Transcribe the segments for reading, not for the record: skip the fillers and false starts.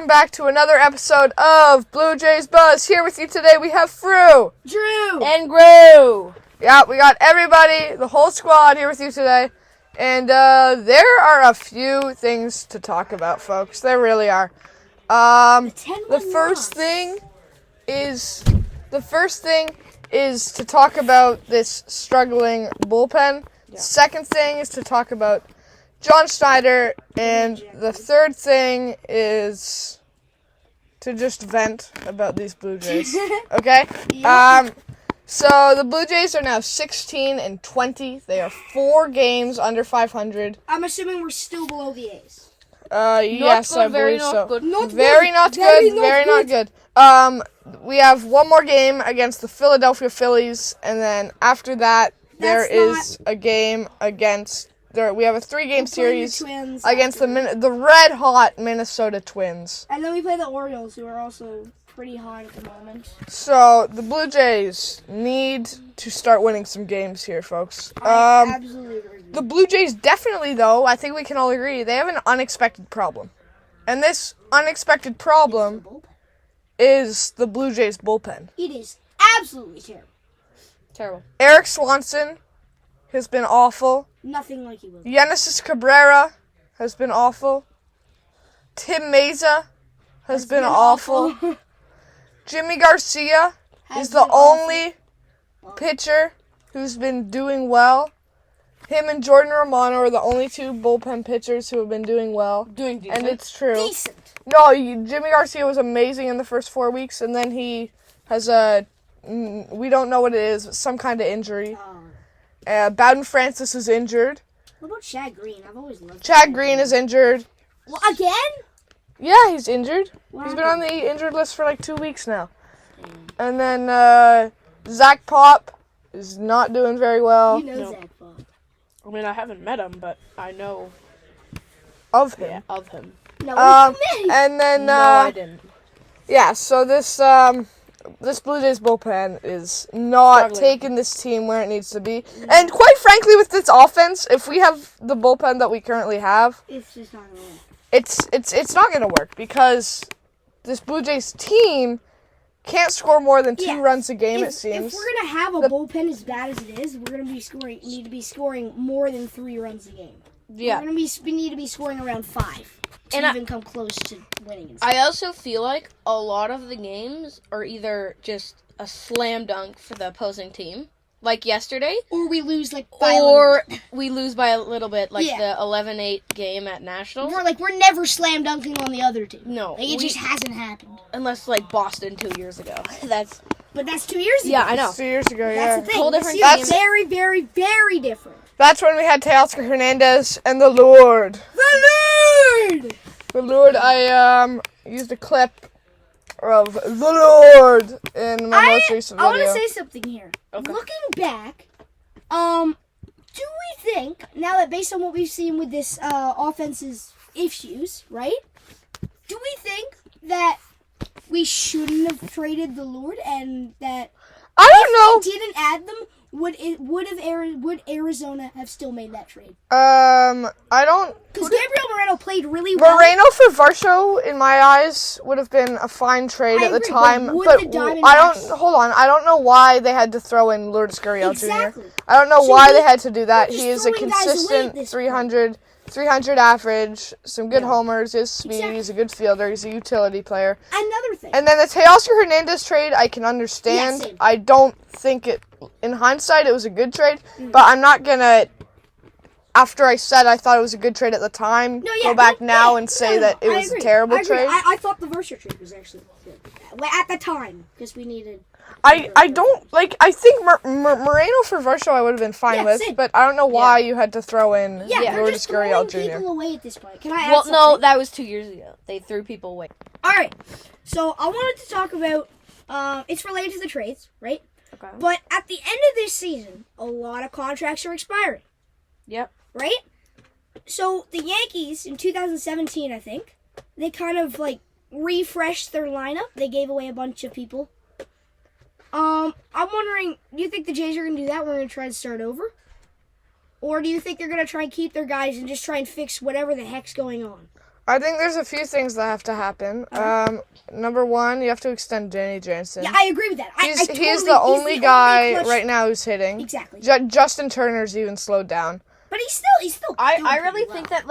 welcome back to another episode of Blue Jays Buzz. Here with you today we have Frew, Drew, and Grew. Yeah, we got everybody, the whole squad here with you today. And there are a few things to talk about, folks. There really are. The first thing is to talk about this struggling bullpen. Yeah. Second thing is to talk about John Schneider, and the third thing is to just vent about these Blue Jays. Okay? Yeah. So the Blue Jays are now 16-20. They are 4 games under 500. I'm assuming we're still below the A's. Yes, I believe so. Good. Very not good. We have one more game against the Philadelphia Phillies, and then after that, there is a game against. We have a 3-game series against the red-hot Minnesota Twins. And then we play the Orioles, who are also pretty hot at the moment. So, the Blue Jays need to start winning some games here, folks. I absolutely agree. The Blue Jays definitely, though, I think we can all agree, they have an unexpected problem. And this unexpected problem is the Blue Jays bullpen. It is absolutely terrible. Eric Swanson has been awful. Nothing like he was. Genesis Cabrera has been awful. Tim Meza has been awful. Jimmy Garcia is the only pitcher who's been doing well. Him and Jordan Romano are the only 2 bullpen pitchers who have been doing well. Doing decent. And it's true. Decent. No, Jimmy Garcia was amazing in the first 4 weeks, and then he has we don't know what it is, some kind of injury. Bowden Francis is injured. What about Chad Green? I've always loved Chad Green is injured. Well, again? Yeah, he's injured. He's been on the injured list for like 2 weeks now. And then Zach Pop is not doing very well. You know Zach Pop. I mean, I haven't met him, but I know of him. Yeah, of him. No, what do you mean? And then no, I didn't. Yeah, so this Blue Jays bullpen is not taking this team where it needs to be. And quite frankly, with this offense, if we have the bullpen that we currently have, it's just not going to work. It's not going to work because this Blue Jays team can't score more than 2 runs a game, it seems. If we're going to have a bullpen as bad as it is, we're going to need to be scoring more than 3 runs a game. Yeah. We need to be scoring around 5 to even come close to winning. I also feel like a lot of the games are either just a slam dunk for the opposing team, like yesterday, or we lose by we lose by a little bit, like the 11-8 game at Nationals. We're never slam dunking on the other team. No, it just hasn't happened. Unless Boston 2 years ago. But that's 2 years ago. Yeah, I know. 2 years ago, That's the thing. Whole different that's very, very, very different. That's when we had Teoscar Hernandez and the Lord. The Lord, I used a clip of the Lord in my most recent video. I want to say something here. Okay. Looking back, do we think, now that based on what we've seen with this offense's issues, right? Do we think that we shouldn't have traded the Lord and that I don't know. If we didn't add them, would Arizona have still made that trade? I don't. Because Gabriel Moreno played really well. Moreno for Varsho, in my eyes, would have been a fine trade at the time. But I don't know why they had to throw in Lourdes Gurriel Jr. I don't know why they had to do that. He is a consistent 300 average, some good homers, his speed, he's a good fielder, he's a utility player. Another thing. And then the Teoscar Hernandez trade, I can understand. Yes, I don't think in hindsight, it was a good trade, but I'm not going to, after I said I thought it was a good trade at the time, go back now and say that it was a terrible trade. I thought the Verser trade was actually good. At the time, because we needed... I don't, I think Moreno for Varsho I would have been fine with, but I don't know why you had to throw in Lourdes Gurriel Jr. People away at this point. Can I add something? No, that was 2 years ago. They threw people away. Alright, so I wanted to talk about, it's related to the trades, right? Okay. But at the end of this season, a lot of contracts are expiring. Yep. Right? So the Yankees, in 2017, I think, they kind of, refreshed their lineup. They gave away a bunch of people. I'm wondering, do you think the Jays are going to do that? We're going to try and start over? Or do you think they're going to try and keep their guys and just try and fix whatever the heck's going on? I think there's a few things that have to happen. Number one, you have to extend Danny Jansen. Yeah, I agree with that. He's the only guy right now who's hitting. Exactly. Justin Turner's even slowed down. But he's still. I really think that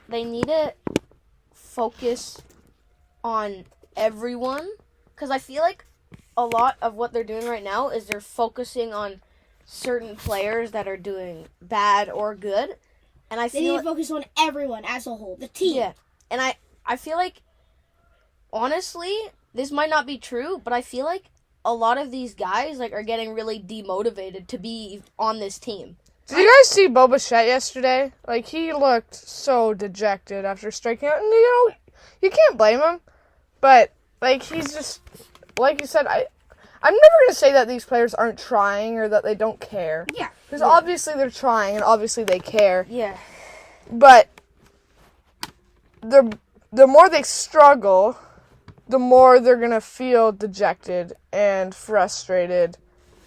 they need to focus on everyone, because I feel like a lot of what they're doing right now is they're focusing on certain players that are doing bad or good, and I feel they need to focus on everyone as a whole, the team. Yeah, and I feel like, honestly, this might not be true, but I feel like a lot of these guys are getting really demotivated to be on this team. Did you guys see Bo Bichette yesterday? He looked so dejected after striking out, and you can't blame him. But he's just, like you said, I'm never gonna say that these players aren't trying or that they don't care. Yeah. Because obviously they're trying and obviously they care. Yeah. But the more they struggle, the more they're gonna feel dejected and frustrated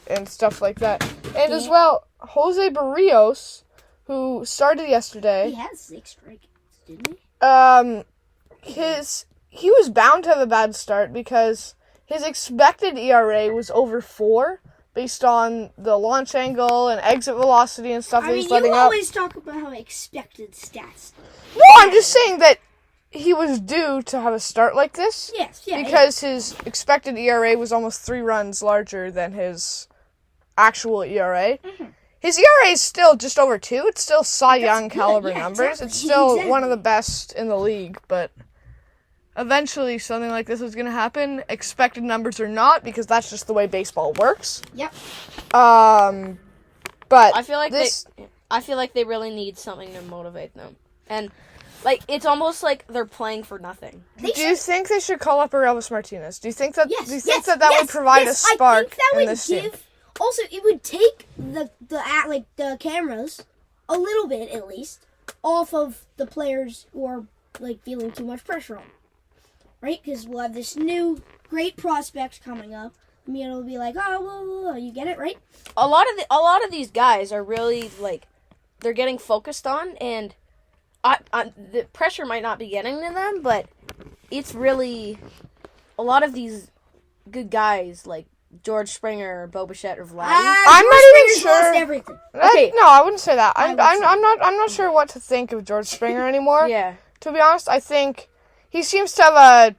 and stuff like that. And as well, Jose Barrios, who started yesterday. He has 6 strikeouts, didn't he? He was bound to have a bad start because his expected ERA was over 4 based on the launch angle and exit velocity and stuff that he's letting up. You always talk about how expected stats. No, I'm just saying that he was due to have a start like this. Yes, yeah. Because his expected ERA was almost 3 runs larger than his actual ERA. Mm-hmm. His ERA is still just over 2. It's still Cy Young caliber numbers. Exactly. It's still one of the best in the league, but eventually something like this is going to happen. Expected numbers or not, because that's just the way baseball works. Yep. But I feel like they really need something to motivate them. And it's almost like they're playing for nothing. Do you think they should call up Orioles Martinez? Do you think that that would provide a spark in this team? Also, it would take the cameras a little bit, at least, off of the players who are feeling too much pressure on them, right? Because we'll have this new great prospect coming up. It'll be like, oh, you get it, right? A lot of these guys are really they're getting focused on, and the pressure might not be getting to them, but it's really a lot of these good guys George Springer, Bo Bichette, or Vladdy. I'm not even sure. Lost everything. Okay. No, I wouldn't say that. I'm not sure what to think of George Springer anymore. Yeah. To be honest, I think he seems to have a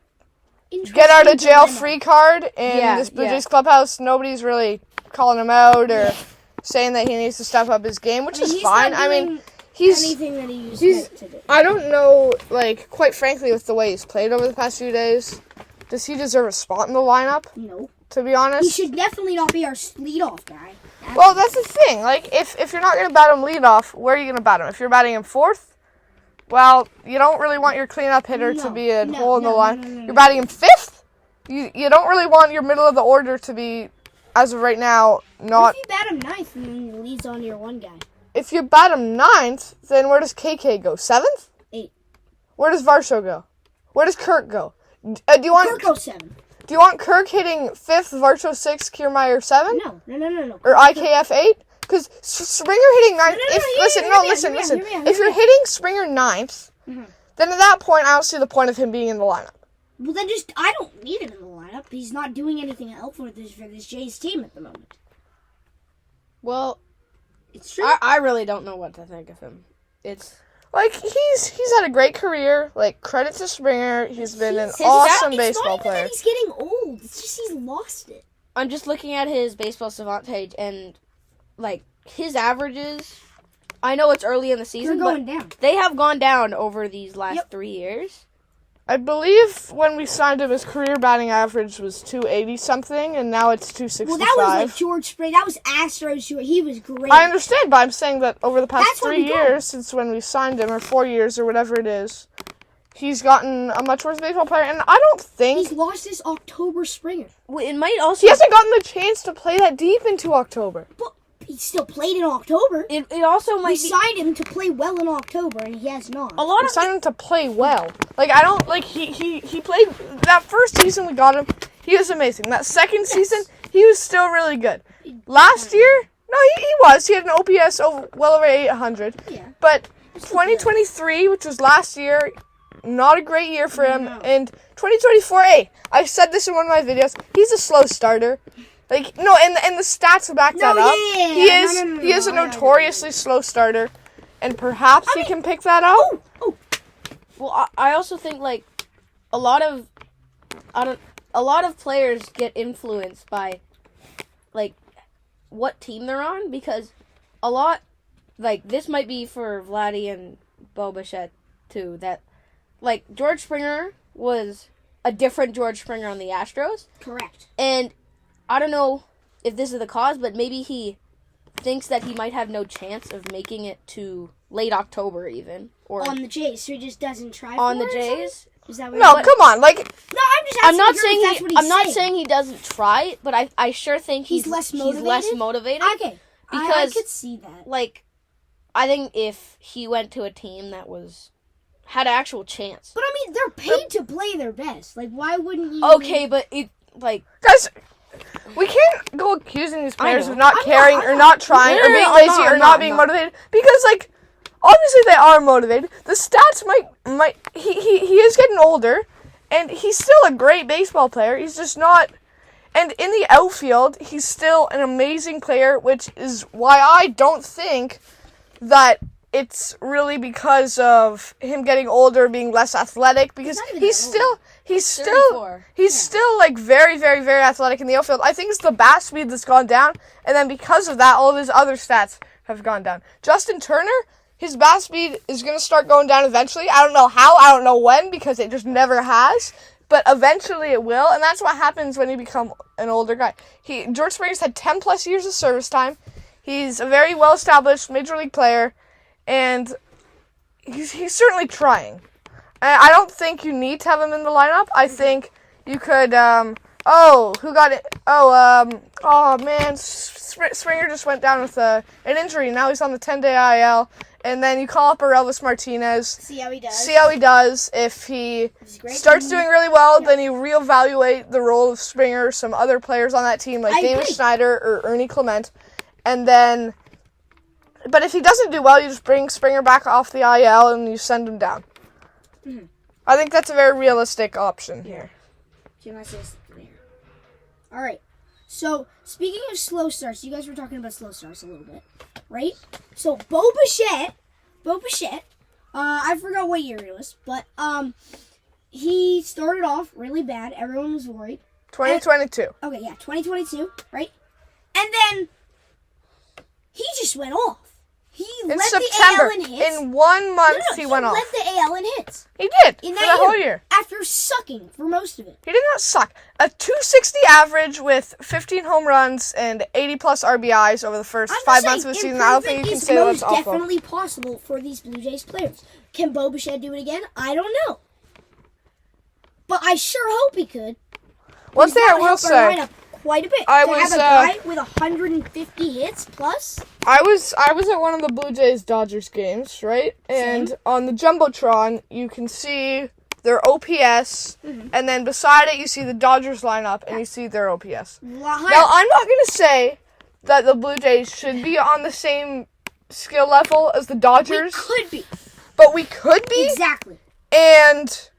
get out of jail free card in this Blue Jays clubhouse. Nobody's really calling him out or saying that he needs to step up his game, which is fine. He's anything that he used to do. I don't know, quite frankly, with the way he's played over the past few days, does he deserve a spot in the lineup? No. To be honest, he should definitely not be our leadoff guy. Well, that's the thing. If you're not going to bat him leadoff, where are you going to bat him? If you're batting him 4th, well, you don't really want your cleanup hitter to be a hole in the line. You're batting him 5th. You don't really want your middle of the order to be, as of right now, not. What if you bat him 9th and then he leads on to your one guy? If you bat him 9th, then where does KK go? 7th? 8th. Where does Varsho go? Where does Kirk go? Kirk goes 7. Do you want Kirk hitting 5th, Varsho 6th, Kiermaier 7? No. Or IKF 8? Because Springer hitting 9th... Listen. If you're hitting Springer 9th, then at that point, I don't see the point of him being in the lineup. Well, then I don't need him in the lineup. He's not doing anything else for this Jays team at the moment. Well, it's true. I really don't know what to think of him. It's... he's had a great career. Credit to Springer. He's been an awesome baseball player. He's getting old. It's just he's lost it. I'm just looking at his Baseball Savant page, and, his averages, I know it's early in the season, going down. They have gone down over these last 3 years. I believe when we signed him, his career batting average was 280-something, and now it's 265. Well, that was George Springer. That was Astros. He was great. I understand, but I'm saying that over the past 3 years, since when we signed him, or 4 years, or whatever it is, he's gotten a much worse baseball player, and I don't think... He's lost his October Springer. Well, it might also... He hasn't gotten the chance to play that deep into October. But he still played in October. It also might We signed him to play well in October, and he has not. We signed him to play well. I don't... He played... That first season we got him, he was amazing. That second season, he was still really good. Last year... No, he was. He had an OPS well over 800. Yeah. But 2023, which was last year, not a great year for him. And 2024, hey, I said this in one of my videos. He's a slow starter. Like, no, and the stats back that up. He is a notoriously slow starter. And perhaps he can pick that out. Well, I also think, like, a lot of players get influenced by, like, what team they're on, because a lot, like, this might be for Vladdy and Bo Bichette too, that, like, George Springer was a different George Springer on the Astros. Correct. And I don't know if this is the cause, but maybe he thinks that he might have no chance of making it to late October even. Or on the Jays, so he just doesn't try on the Jays. Is that what no, come on, like. No, I'm not saying he doesn't try, but I sure think he's less motivated. Okay, because I could see that. Like, I think if he went to a team that had an actual chance. But I mean, they're paid to play their best. Like, why wouldn't you? Okay, but it guys, we can't go accusing these players of not caring or not trying or being lazy or not being motivated, because, like, obviously they are motivated. The stats might he is getting older, and he's still a great baseball player. He's just not. And in the outfield, he's still an amazing player, which is why I don't think that it's really because of him getting older, being less athletic, because he's still like very, very, very athletic in the outfield. I think it's the bat speed that's gone down, and then because of that, all of his other stats have gone down. Justin Turner, his bat speed is going to start going down eventually. I don't know how, I don't know when, because it just never has, but eventually it will, and that's what happens when you become an older guy. George Springer's had 10 plus years of service time. He's a very well-established major league player, and he's certainly trying. I don't think you need to have him in the lineup. I think you could, who got it? Oh man, Springer just went down with an injury. Now he's on the 10-day IL. And then you call up Elvis Martinez. See how he does. If he starts doing really well, then you reevaluate the role of Springer, some other players on that team, like David Schneider or Ernie Clement. And then, but if he doesn't do well, you just bring Springer back off the IL and you send him down. Mm-hmm. I think that's a very realistic option here. All right. So, speaking of slow starts, you guys were talking about slow starts a little bit, right? So, Bo Bichette, I forgot what year it was, but he started off really bad. Everyone was worried. 2022. 2022, right? And then he just went off. He led the AL in hits. In 1 month, he went off. He led the AL in hits. He did, for the whole year. After sucking for most of it. He did not suck. A 260 average with 15 home runs and 80-plus RBIs over the first 5 months of the season. I don't think you can say that's awful. It's definitely possible for these Blue Jays players. Can Bo Bichette do it again? I don't know. But I sure hope he could. One thing I will say, quite a bit. Have a guy with 150 hits plus. I was at one of the Blue Jays Dodgers games, right? And on the Jumbotron, you can see their OPS, and then beside it, you see the Dodgers lineup, and you see their OPS. Now, I'm not going to say that the Blue Jays should be on the same skill level as the Dodgers. We could be. But we could be. Exactly. And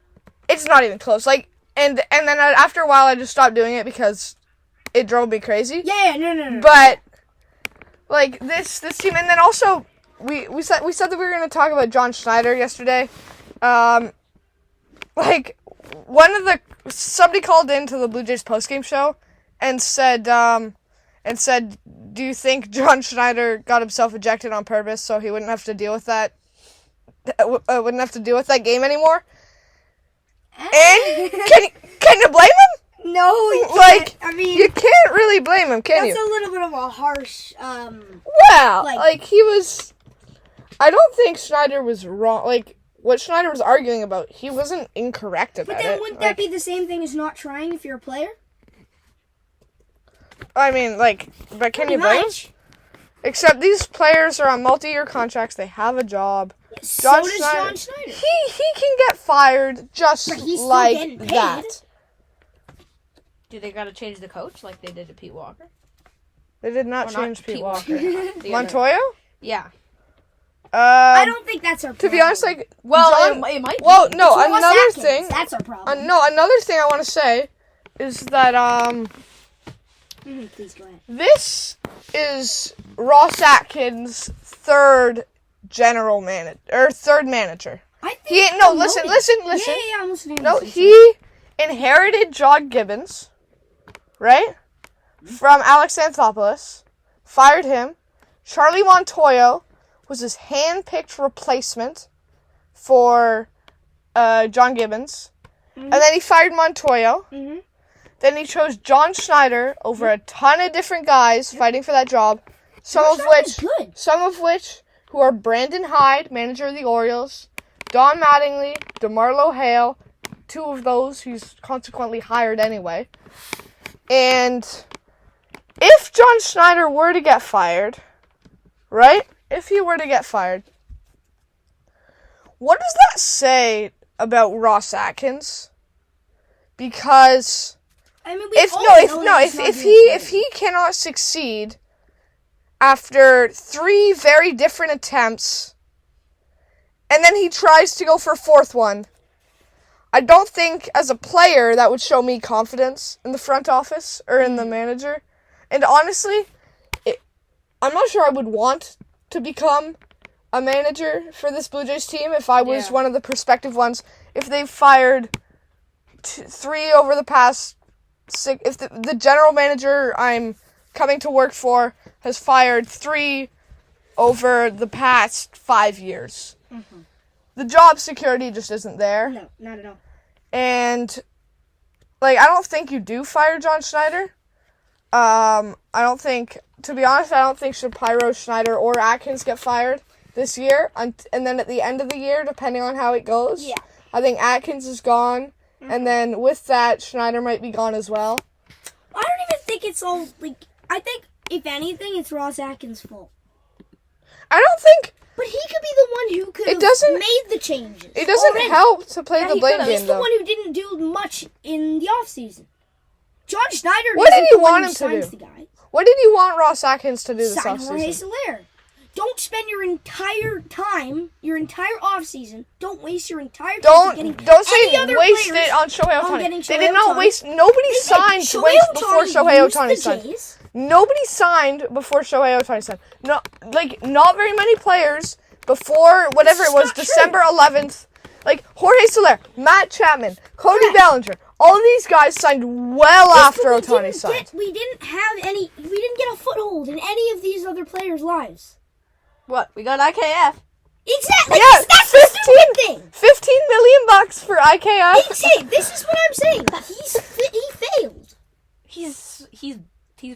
it's not even close. Like, and then after a while, I just stopped doing it because it drove me crazy. Yeah, no. But like this team, and then also we said that we were going to talk about John Schneider yesterday. Like somebody called into the Blue Jays postgame show and said, do you think John Schneider got himself ejected on purpose so he wouldn't have to deal with that? Wouldn't have to deal with that game anymore? And can you blame him? No, you can't. Like, I mean, you can't really blame him, can you? That's a little bit of a harsh. Well, like he was. I don't think Schneider was wrong. Like what Schneider was arguing about, he wasn't incorrect about it. But then wouldn't that be the same thing as not trying if you're a player? I mean, like, but can you blame him? Except these players are on multi-year contracts. They have a job. So does John Schneider. He can get fired just like that. Do they got to change the coach like they did to Pete Walker? They did not change Pete Walker. Walker. Montoya? Yeah. I don't think that's our problem. To be honest, like, well, it might be. Well, no, It's another Atkins. thing. That's our problem. No, another thing I want to say is that Please go ahead. this is Ross Atkins' third manager. I think Listen. Yeah, I'm listening. No, he inherited John Gibbons, right? From Alex Anthopoulos, fired him. Charlie Montoyo was his hand-picked replacement for John Gibbons. And then he fired Montoyo. Mm-hmm. Then he chose John Schneider over a ton of different guys fighting for that job. Some of which who are Brandon Hyde, manager of the Orioles, Don Mattingly, DeMarlo Hale, two of those he's consequently hired anyway. And if John Schneider were to get fired, right? If he were to get fired, what does that say about Ross Atkins? Because if he cannot succeed after 3 very different attempts, and then he tries to go for a 4th one, I don't think as a player that would show me confidence in the front office or in the manager. And honestly, I'm not sure I would want to become a manager for this Blue Jays team if I was one of the prospective ones. If they've fired 3 over the past 6, if the general manager I'm coming to work for has fired 3 over the past 5 years. Mm-hmm. The job security just isn't there. No, not at all. And, like, I don't think you do fire John Schneider. To be honest, I don't think Shapiro, Schneider, or Atkins get fired this year. And then at the end of the year, depending on how it goes, I think Atkins is gone. Mm-hmm. And then with that, Schneider might be gone as well. I don't even think it's all, like, I think, if anything, it's Ross Atkins' fault. I don't think... But he could be the one who could have made the changes. It doesn't help to play the blame game, He's the one who didn't do much in the offseason. John Schneider What did you want him to do? The guy. What did you want Ross Atkins to do this offseason? offseason? Jorge Soler. Don't spend your entire time, your entire offseason. Don't waste your entire time Don't say waste it on Shohei Ohtani. They did not waste. Nobody signed to waste before Shohei Ohtani signed. Nobody signed before Shohei Ohtani signed. No, like, not very many players before whatever it was, December 11th. Like, Jorge Soler, Matt Chapman, Cody Bellinger, all of these guys signed well after Ohtani signed. We didn't get a foothold in any of these other players' lives. What? We got IKF. Exactly. Yeah, that's the stupid thing. $15 million for IKF. This is what I'm saying. He failed. He's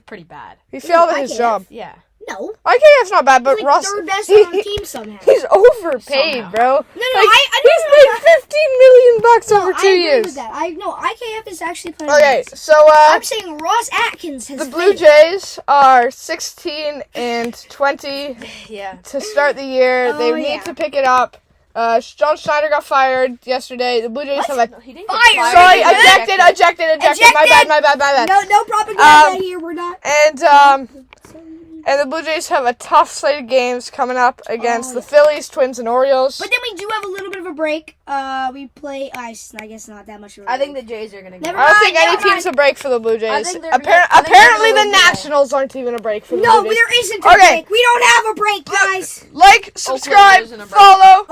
pretty bad. He failed at his job. Yeah. No. IKF's not bad, but he's Ross... third best on our team somehow. He's overpaid, bro. No, he's made $15 million over 2 years. I agree with that. IKF is actually playing. Okay, so I'm saying Ross Atkins has the Blue Jays are 16-20 to start the year. They need to pick it up. John Schneider got fired yesterday. The Blue Jays have He didn't get fired. Sorry, ejected. My bad. No propaganda here. We're not. And the Blue Jays have a tough slate of games coming up against the Phillies, Twins, and Orioles. But then we do have a little bit of a break. We play ice. I guess not that much of a break. I think the Jays are going to I don't think any team's a break for the Blue Jays. Apparently the Nationals aren't even a break for the Blue Jays. No, there isn't a break. We don't have a break, guys. Like, subscribe, follow,